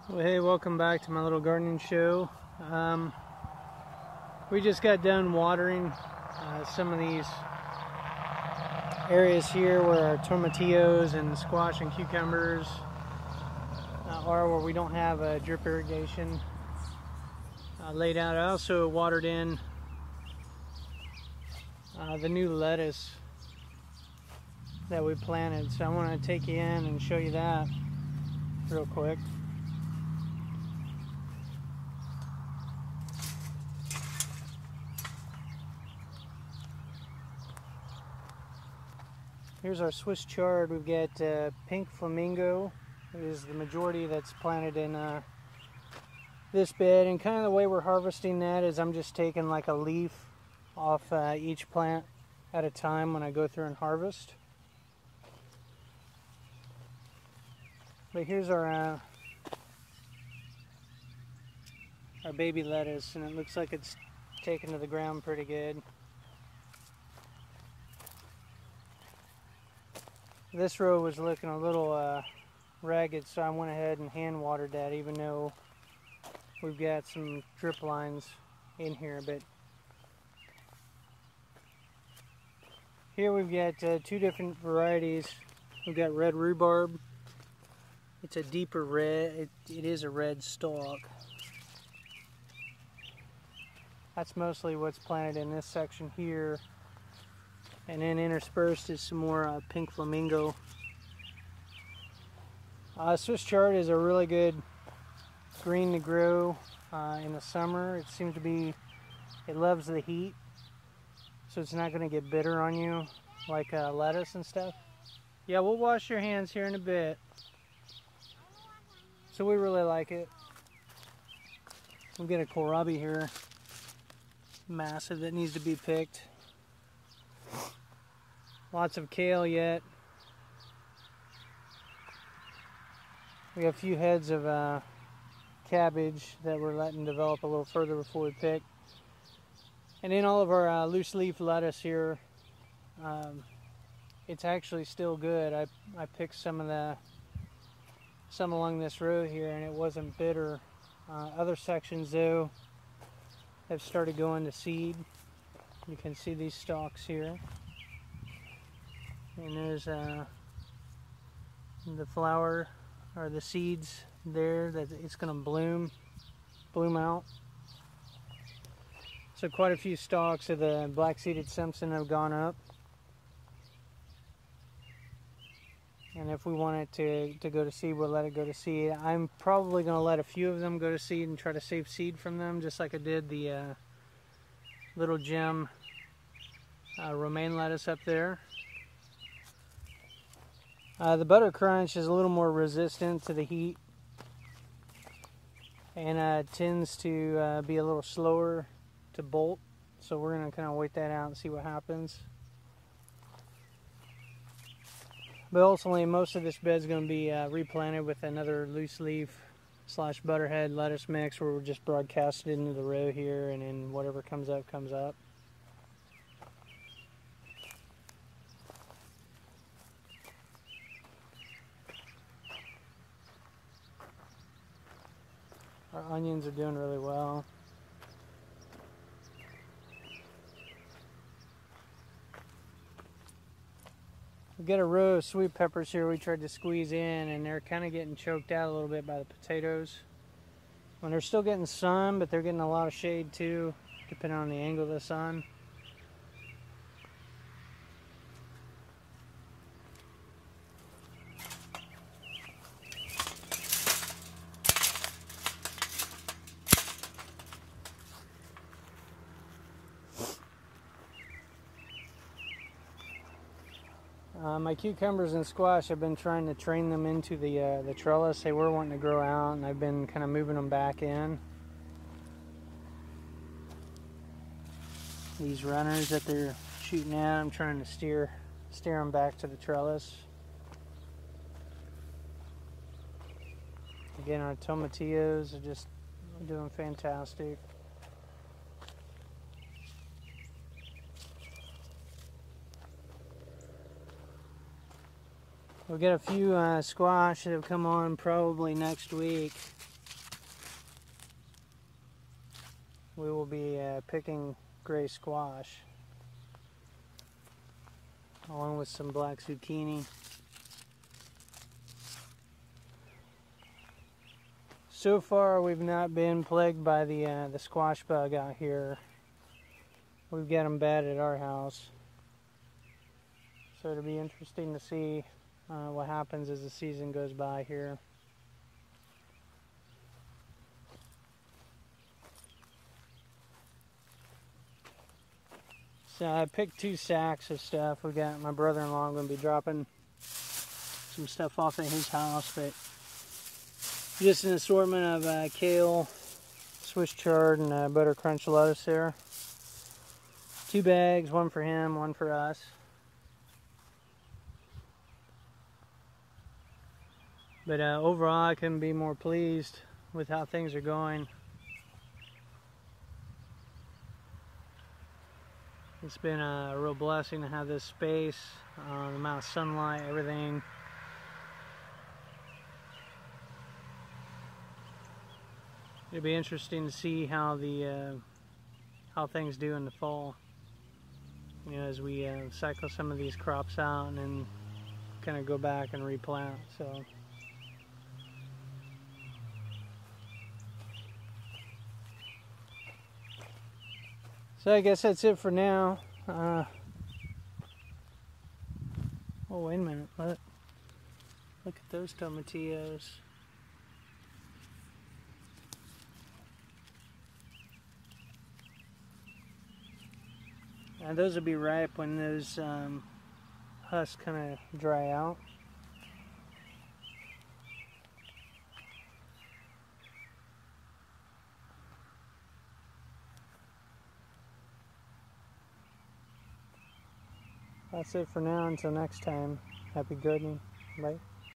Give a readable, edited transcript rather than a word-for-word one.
Well, hey, welcome back to my little gardening show. We just got done watering some of these areas here where our tomatillos and squash and cucumbers are, where we don't have a drip irrigation laid out. I also watered in the new lettuce that we planted, so I want to take you in and show you that real quick. Here's our Swiss Chard. We've got pink flamingo, which is the majority that's planted in this bed. And kind of the way we're harvesting that is I'm just taking like a leaf off each plant at a time when I go through and harvest. But here's our baby lettuce, and it looks like it's taken to the ground pretty good. This row was looking a little ragged, so I went ahead and hand watered that, even though we've got some drip lines in here. But here we've got two different varieties. We've got red rhubarb. It's a deeper red. It is a red stalk. That's mostly what's planted in this section here. And then interspersed is some more pink flamingo. Swiss Chard is a really good green to grow in the summer. It seems to be, it loves the heat, so it's not going to get bitter on you like lettuce and stuff. Yeah, we'll wash your hands here in a bit. So we really like it. We'll get a kohlrabi here, massive, that needs to be picked. Lots of kale yet. We have a few heads of cabbage that we're letting develop a little further before we pick. And then all of our loose leaf lettuce here, it's actually still good. I picked some along this row here, and it wasn't bitter. Other sections though have started going to seed. You can see these stalks here. And there's the flower, or the seeds there, that it's going to bloom out. So quite a few stalks of the black-seeded Simpson have gone up. And if we want it to go to seed, we'll let it go to seed. I'm probably going to let a few of them go to seed and try to save seed from them, just like I did the little gem romaine lettuce up there. The butter crunch is a little more resistant to the heat, and tends to be a little slower to bolt, so we're going to kind of wait that out and see what happens. But ultimately, most of this bed is going to be replanted with another loose leaf / butterhead lettuce mix, where we're just broadcast it into the row here, and then whatever comes up comes up. Our onions are doing really well. We've got a row of sweet peppers here we tried to squeeze in, and they're kind of getting choked out a little bit by the potatoes. Well, they're still getting sun, but they're getting a lot of shade too, depending on the angle of the sun. My cucumbers and squash, I've been trying to train them into the trellis. They were wanting to grow out, and I've been kind of moving them back in. These runners that they're shooting at, I'm trying to steer them back to the trellis. Again, our tomatillos are just doing fantastic. We'll get a few squash that have come on probably next week. we will be picking gray squash along with some black zucchini. So far we've not been plagued by the squash bug out here. We've got them bad at our house. So it'll be interesting to see what happens as the season goes by here. So I picked 2 sacks of stuff. We got my brother-in-law going to be dropping some stuff off at his house, but just an assortment of kale, Swiss chard, and butter crunch lettuce there. 2 bags, one for him, one for us. But overall, I couldn't be more pleased with how things are going. It's been a real blessing to have this space, the amount of sunlight, everything. It'll be interesting to see how how things do in the fall. You know, as we cycle some of these crops out and then kind of go back and replant. So I guess that's it for now. Oh, wait a minute. Look at those tomatillos. And those will be ripe when those husks kind of dry out. That's it for now. Until next time, happy gardening. Bye.